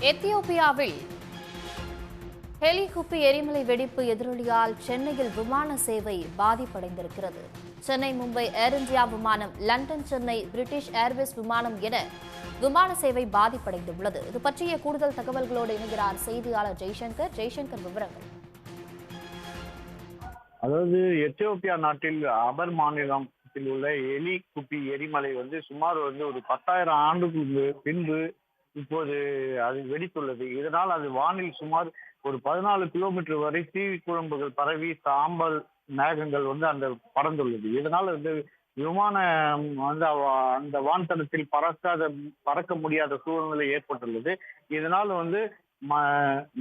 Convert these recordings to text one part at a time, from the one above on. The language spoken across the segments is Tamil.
எத்தியோப்பியாவில் ஹெலிகுப்பி எரிமலை வெடிப்பு எதிரொலியால் சென்னையில் விமான சேவை பாதிப்படைந்திருக்கிறது. சென்னை மும்பை ஏர் இந்தியா விமானம், லண்டன் சென்னை பிரிட்டிஷ் ஏர்வேஸ் விமானம் என விமான சேவை பாதிப்படைந்துள்ளது. இது பற்றிய கூடுதல் தகவல்களோடு இணைகிறார் செய்தியாளர் ஜெய்சங்கர். ஜெய்சங்கர், விவரங்கள். அதாவது எத்தியோப்பியா நாட்டில் அபர் மாநிலத்தில் உள்ள எலிகுப்பி எரிமலை சுமார் ஒரு 10,000 ஆண்டுகளுக்கு பின்பு இப்போது அது வெடித்துள்ளது. இதனால் அது வானில் சுமார் ஒரு 14 கிலோமீட்டர் வரை தீ குழம்புகள் பரவி சாம்பல் மேகங்கள் அந்த பறந்துள்ளது. இதனால் விமானம் அந்த வான்தளத்தில் பறக்க முடியாத சூழ்நிலை ஏற்பட்டுள்ளது. இதனால்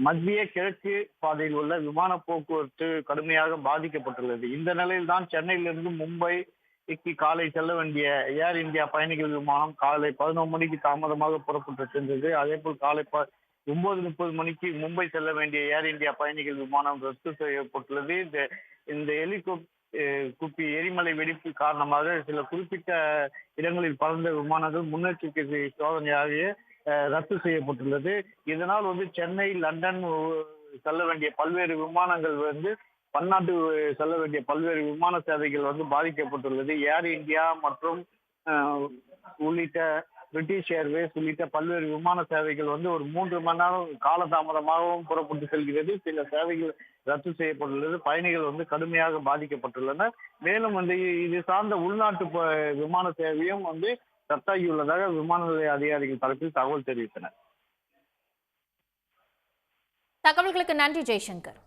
மத்திய கிழக்கு பாதையில் உள்ள விமான போக்குவரத்து கடுமையாக பாதிக்கப்பட்டுள்ளது. இந்த நிலையில்தான் சென்னையிலிருந்து மும்பைக்கு காலை செல்ல வேண்டிய ஏர் இந்தியா பயணிகள் விமானம் காலை 11 மணிக்கு தாமதமாக புறப்பட்டு சென்றது. அதே போல் காலை 9:30 மணிக்கு மும்பை செல்ல வேண்டிய ஏர் இந்தியா பயணிகள் விமானம் ரத்து செய்யப்பட்டுள்ளது. இந்த குப்பி எரிமலை வெடிப்பு காரணமாக சில குறிப்பிட்ட இடங்களில் பறந்த விமானங்கள் முன்னெச்சரிக்கை சோதனையாக ரத்து செய்யப்பட்டுள்ளது. இதனால் சென்னை, லண்டன் செல்ல வேண்டிய பல்வேறு விமானங்கள் பன்னாட்டு செல்ல வேண்டிய பல்வேறு விமான சேவைகள் பாதிக்கப்பட்டுள்ளது. ஏர் இந்தியா மற்றும் உள்ளிட்ட பிரிட்டிஷ் ஏர்வேஸ் உள்ளிட்ட பல்வேறு விமான சேவைகள் ஒரு 3 மணி நேரம் காலதாமதமாகவும் புறப்பட்டு செல்கிறது. சில சேவைகள் ரத்து செய்யப்பட்டுள்ளது. பயணிகள் கடுமையாக பாதிக்கப்பட்டுள்ளனர். மேலும் இது சார்ந்த உள்நாட்டு விமான சேவையும் ரத்தாகியுள்ளதாக விமான நிலைய அதிகாரிகள் தரப்பில் தகவல் தெரிவித்தனர். தகவல்களுக்கு நன்றி ஜெய்சங்கர்.